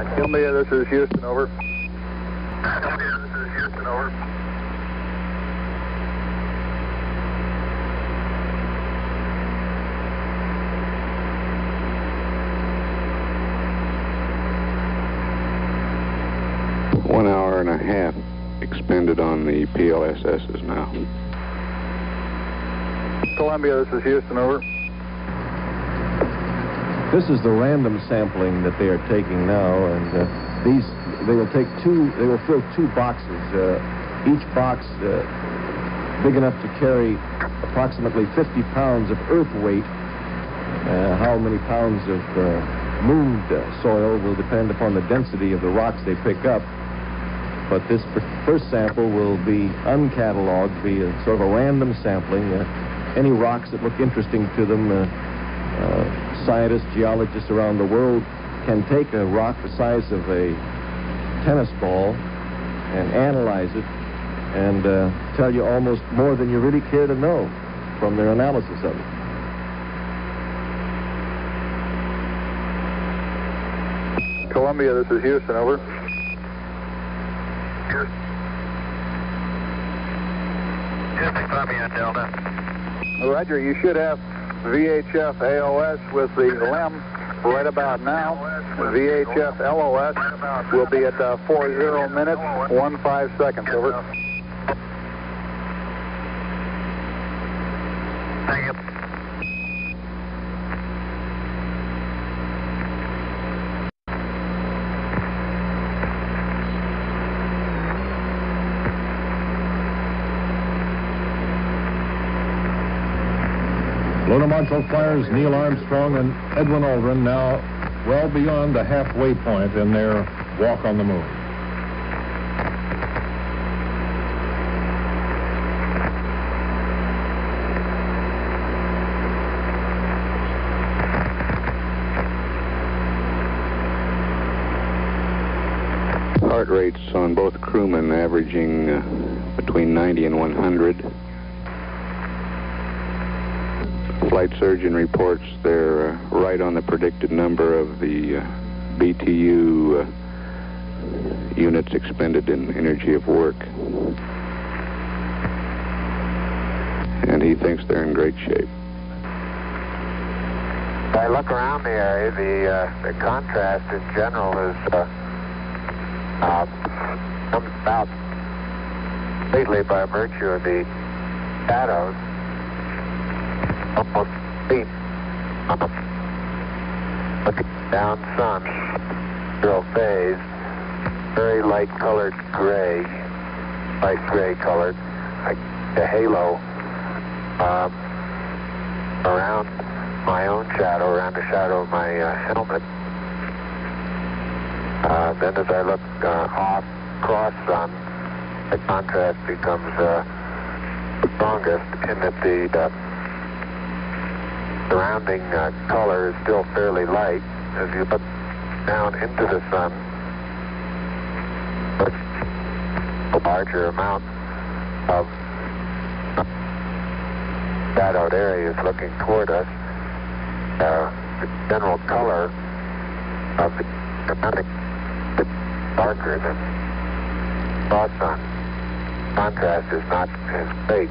Columbia, this is Houston, over. Columbia, this is Houston, over. One hour and a half expended on the PLSSs now. Columbia, this is Houston, over. This is the random sampling that they are taking now, and they will fill two boxes. Each box big enough to carry approximately 50 pounds of earth weight. How many pounds of moved soil will depend upon the density of the rocks they pick up. But this first sample will be uncatalogued, be a sort of a random sampling. Any rocks that look interesting to them, scientists, geologists around the world can take a rock the size of a tennis ball and analyze it and tell you almost more than you really care to know from their analysis of it. Columbia, this is Houston, over. Houston, Columbia, Delta. Roger, you should have VHF AOS with the LEM right about now. VHF LOS will be at 40 minutes, 15 seconds, over. Thank you. Lunar module flyers Neil Armstrong and Edwin Aldrin now well beyond the halfway point in their walk on the moon. Heart rates on both crewmen averaging between 90 and 100. Flight surgeon reports they're right on the predicted number of the BTU units expended in energy of work. And he thinks they're in great shape. I look around the area, the contrast in general is comes about lately by virtue of the shadows. Almost deep. Looking down sun, zero phase, very light colored gray, light gray colored, like the halo around my own shadow, around the shadow of my helmet. Then as I look off cross sun, the contrast becomes strongest in that the surrounding color is still fairly light. As you look down into the sun, a larger amount of shadowed areas looking toward us. The general color of the surrounding is darker than cross sun. Contrast is not as great.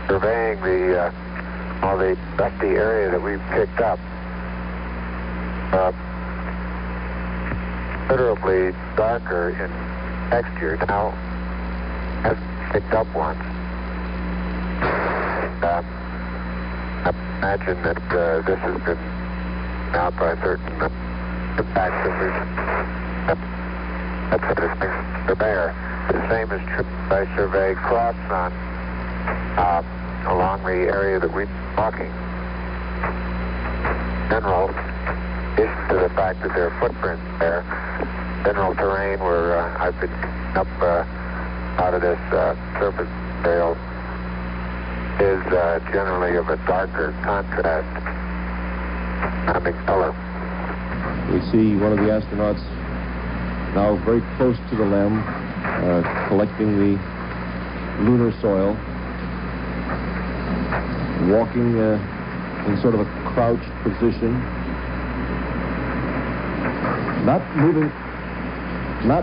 Surveying the dusty area that we've picked up, considerably darker in texture. Now, I've picked up once. I imagine that this has been out by certain impacts that that's a distinct surveyor. The same is true I survey cross sun along the area that we're walking. General, is to the fact that there are footprints there. General terrain where I've been up out of this surface trail is generally of a darker contrast, having color. We see one of the astronauts now very close to the LEM, collecting the lunar soil, walking in sort of a crouched position, Not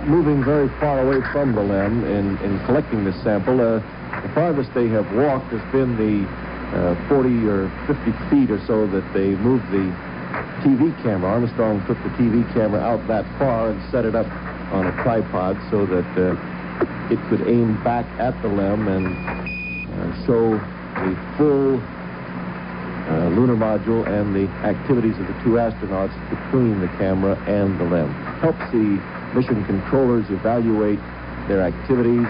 moving very far away from the LEM in collecting this sample. The farthest they have walked has been the 40 or 50 feet or so that they moved the TV camera. Armstrong took the TV camera out that far and set it up on a tripod so that it could aim back at the LEM and show the full lunar module and the activities of the two astronauts between the camera and the LEM. Helps the mission controllers evaluate their activities,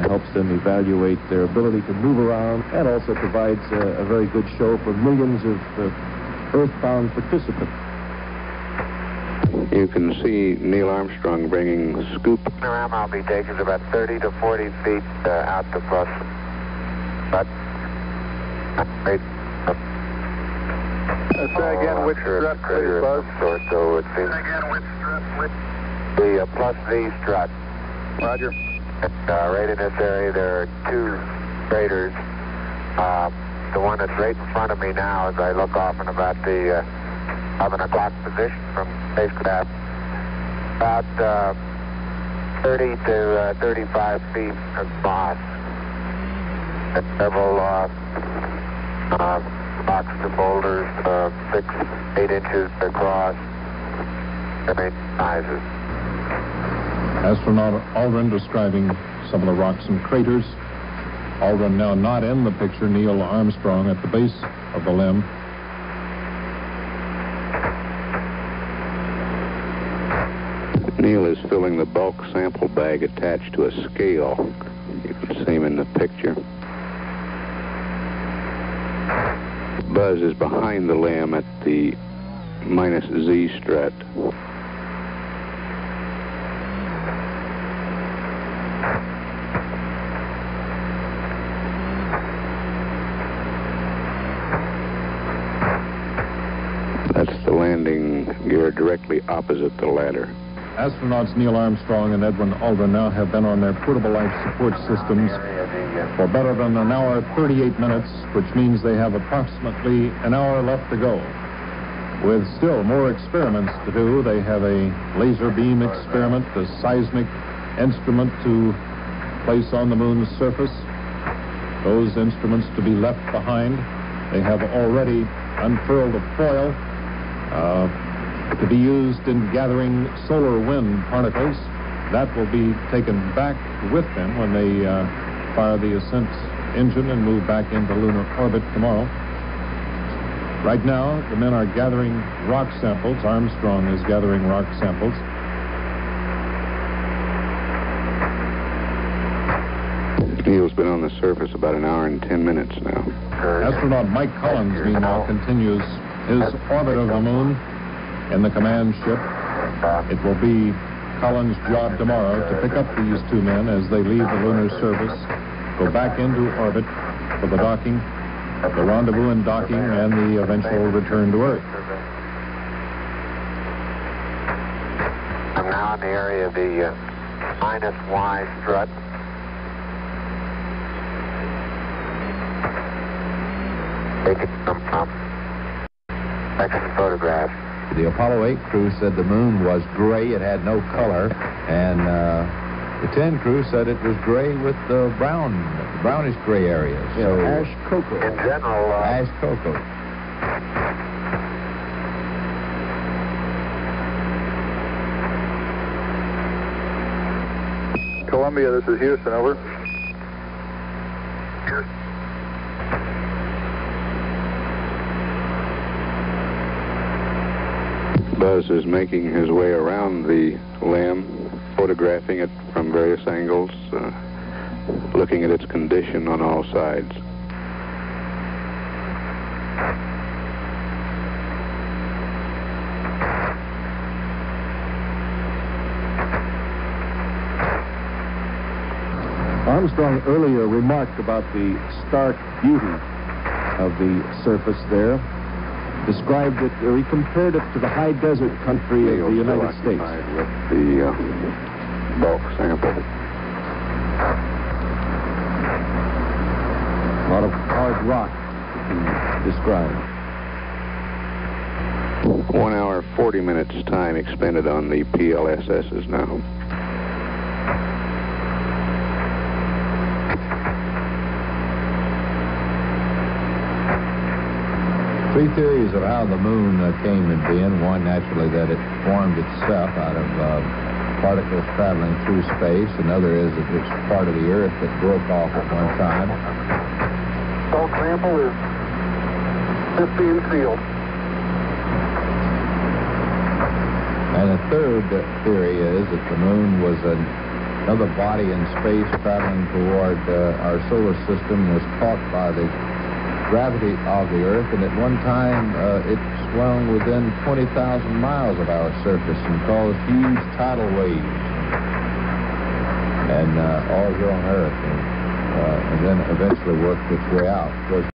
helps them evaluate their ability to move around, and also provides a very good show for millions of Earthbound participants. You can see Neil Armstrong bringing the scoop. The ram I'll be taking is about 30 to 40 feet out to plus. But say again which strut, please, Buzz. So it seems Again which strut, please. the plus V strut. Roger. Right in this area, there are two craters. The one that's right in front of me now, as I look off in about the 11 o'clock position from spacecraft, about 30 to 35 feet across. And several rocks to boulders, 6, 8 inches across, different sizes. Astronaut Aldrin describing some of the rocks and craters. Aldrin now not in the picture. Neil Armstrong at the base of the LEM. Neil is filling the bulk sample bag attached to a scale. You can see him in the picture. Buzz is behind the LEM at the -Z strut. That's the landing gear directly opposite the ladder. Astronauts Neil Armstrong and Edwin Aldrin now have been on their portable life support systems for better than an hour, 38 minutes, which means they have approximately an hour left to go. With still more experiments to do, they have a laser beam experiment, a seismic instrument to place on the moon's surface, those instruments to be left behind. They have already unfurled a foil to be used in gathering solar wind particles. That will be taken back with them when they fire the ascent engine and move back into lunar orbit tomorrow. Right now, the men are gathering rock samples. Armstrong is gathering rock samples. Neil's been on the surface about an hour and 10 minutes now. Astronaut Mike Collins, meanwhile, continues his orbit of the moon in the command ship. It will be Collins' job tomorrow to pick up these two men as they leave the lunar surface, go back into orbit for the docking, the rendezvous and docking, and the eventual return to Earth. I'm now in the area of the -Y strut. Taking some excellent photographs. The Apollo 8 crew said the moon was gray, it had no color, and the 10 crew said it was gray with the brownish gray areas. So ash cocoa. In general, ash cocoa. Columbia, this is Houston, over. Buzz is making his way around the LEM, photographing it from various angles, looking at its condition on all sides. Armstrong earlier remarked about the stark beauty of the surface there. Described it, or he compared it to the high desert country of the United States. With the bulk sample. A lot of hard rock he described. 1 hour, 40 minutes time expended on the PLSSs now. Three theories of how the moon came into being. One, naturally, that it formed itself out of particles traveling through space. Another is that it's part of the Earth that broke off at one time. Salt sample is 15 field. And a third theory is that the moon was another body in space traveling toward our solar system, was caught by the gravity of the Earth, and at one time it swung within 20,000 miles of our surface and caused huge tidal waves, and all here on Earth, and then eventually worked its way out.